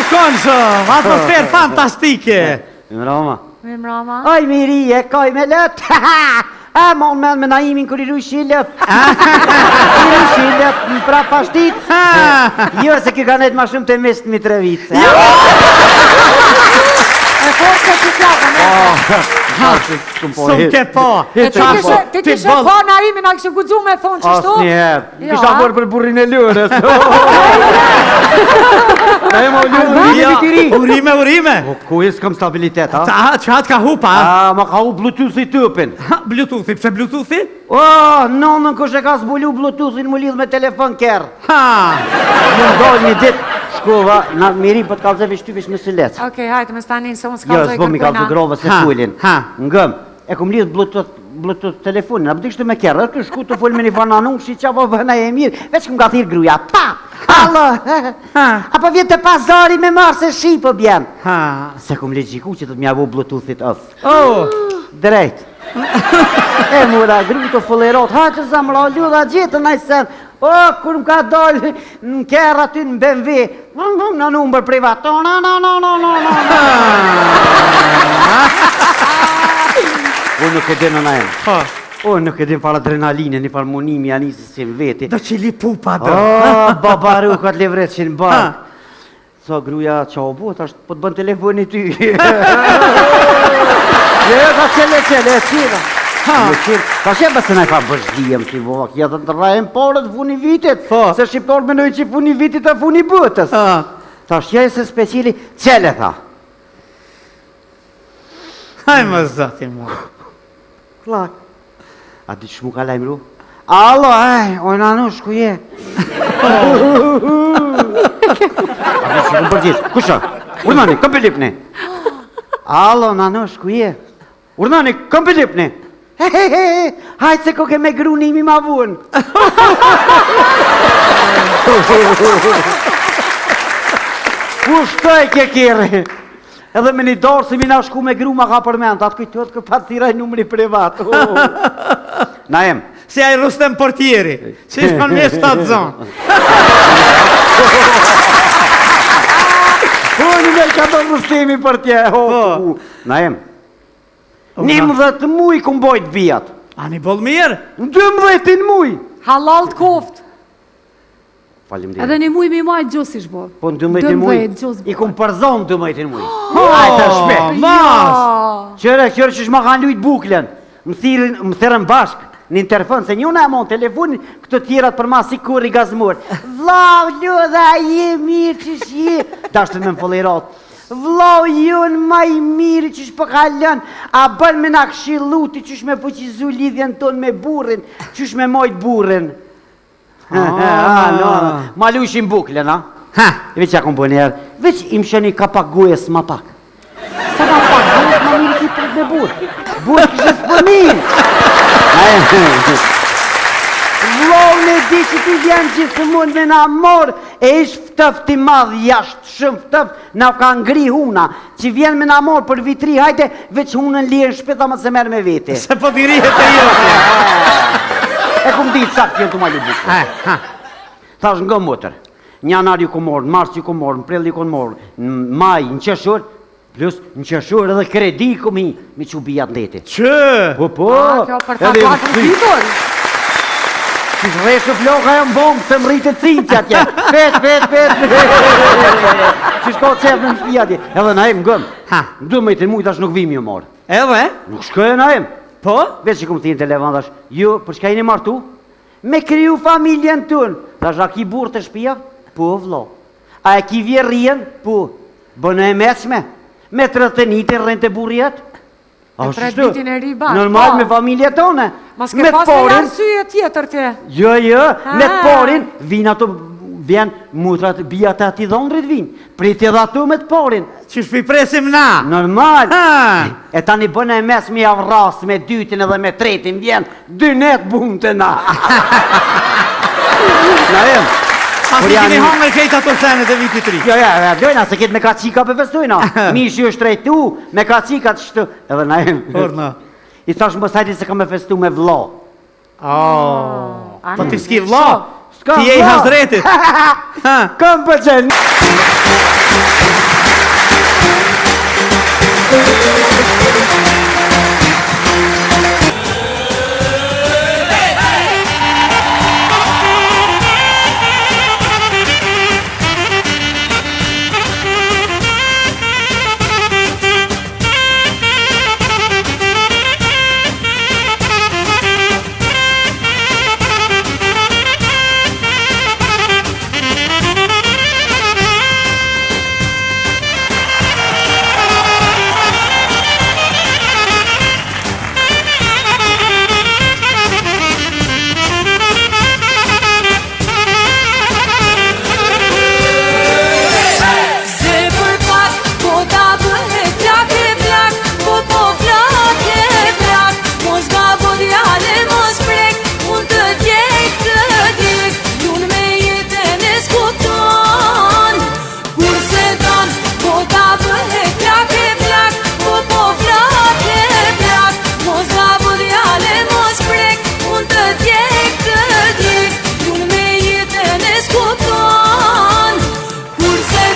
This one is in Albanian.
zakonshëm, atmosferë fantastike. Mirëmbrëma. Mirëmbrëma. Oj, miri, e kaj me lët. A, mon me Naimin kër I ru shilët. I ru shilët, në pra pashtit. Jo, se kjo ka nejtë ma shumë të mist Mitrovice. E forë që klapën, Shumë ke po. Ti kishe po Naimin, a kështë gudzu me thonë që shtu? Asë njëherë, kisha morë për burrin e lërës. Naim, o lërë, Urime. Ku e s'kam stabilitet, ha? Që atë ka hupa? Ma ka hu Bluetooth-i tëpin. Bluetooth-i, pse Bluetooth-i? Nonën kush e ka zbulu Bluetooth-in më lidh me telefon kërë. Më ndojnë një ditë, shkova, na miri për të kalzeve shtyvish me sëlec. Okej, hajtë me stanin, se unë Jo, s'kalzoj s'bo mi kalzu grove se fullin. Ngëm, e kom lidh Bluetooth telefonin, a bëdi kështu me kërë, të shku të full me një fananun, shi qa po bëna e mirë, veç këm ka thirë gruja, pa! Alo, apo vjetë të pazari me marë se shi po bjen. Se kom le gjiku që të t'mjavu Bluetooth-it off. Drejt. E mura, gru të fullerot, ha që zamra, ljudha gjithë në ajsen. Kur më ka dollë në kërë aty në BMW, në numër privat. Unë nuk e dinë në najmë. Unë nuk e dinë farë adrenaline, një farë munimi, anisë si në veti. Do që li pupa do. Babaru këtë levret që në barë. So, gruja, qa o bot, ashtë po të bën telefoni ty. Ka qele, e qira. Ka shemë se ne ka bëshdijem që vok, ja të të rajem porët funi vitit, se shqiptor menoj që funi vitit e funi bëtës. Ta shjej se speciali, qele tha. Haj më zati mu. Klak. A di shmu ka lajmru? Alo, ojnë anush, ku je? A di shmu përgjith, kusha? Urnani, këm pëllipni? Alo, nanush, ku je? Urnani, këm pëllipni? Hajtë se ko ke me grunimi ma vunë. Kushtoj ke kire. Edhe me një dorë se mi na shku me gru ma ka përment, atë kujtot kë pat tiraj numri privat. Naim. Si a I Rustem portieri, që ishë me 7 zonë. Një me ka do Rustemi për tje. Naim. 11 muj ku mbojt vijat. A një bol mirë? 12 muj. Halal të koft. Edhe një muj me majtë gjosë ishë bo. Po në 12 muj, I kum përzon 12 muj. Ajtë shpe. Mas! Qëre që shma kanë lujt buklen. Më thirën bashk në interfon, se njuna e mon telefonin, këtë tjerat për ma si kur I gazmur. Vlau, ljudha, je mirë që shje. Dashtën me më follerat. Vlau, jonë ma I mirë që shpë kalën, a bën me na këshilluti që shme fuqizu lidhjen tonë me burin, që shme mojt burin. Ma lushin buklen, a? Veç ja kom po njerë, veç im sheni ka pak gojes ma pak. Sa ma pak, gojes ma mirë ki tret me burë. Burë kështë s'përmin. Vlau, në di që ti vjen gjithë të mund me na morë, e ish ftëft I madhë jashtë, shumë ftëft, na ka ngri huna, që vjen me na morë për vitri, hajte, veç hunën lirë shpeta më se merë me vete. Se po dirihet e jo. E kum ditë sakt jenë të ma lubukë. Thash nga motër, një anar ju ku morë, në mars ju ku morë, në prill ju ku morë, në maj, në qeshur, plus në qeshur edhe kredi ku mi që bijat ndeti. Që? Po, Kjo për ta plakën vitur. Që shreshu floka e mbomë, se më rritë cinë që atje. Pet. Që shko qef në shpia atje. Edhe na em ngëm. Në 12 muj tash nuk vim ju morë. Edhe? Nuk shkoj na em. Po? Veç që këmë ti në telefon tash. Ju, për shka jeni martu? Me kriju familjen tënë. Tash a ki burë të shpia? Po, vlo. A e ki vjerrien? Po. Bënë e meqme? Me 30 nitin rrën të burjet? E 3 ditin e ri bashkë. Normal me familje tone. Mas ke pas në arsye tjetër tje. Jo, me të porin, vinë ato, vjen mutrat, bijat e ati dhondrit vinë. Priti edhe ato me të porin. Që shpi presim na. Normal. E tani bënë e mes me avras, me dytin edhe me tretin, vjen 2 net bumë të na. Na em. Asi kini hangër kejt ato senet e vitit 3. Jo, dojna, se ketë me kacika për festojna. Mishi është rejtu, me kacika të shtu. Edhe na em. Orna. I thash më sajti se ka me festu me vlo. Po ti s'ki vlo? Ti je I Hazretit. Kam për qenë. Thank you.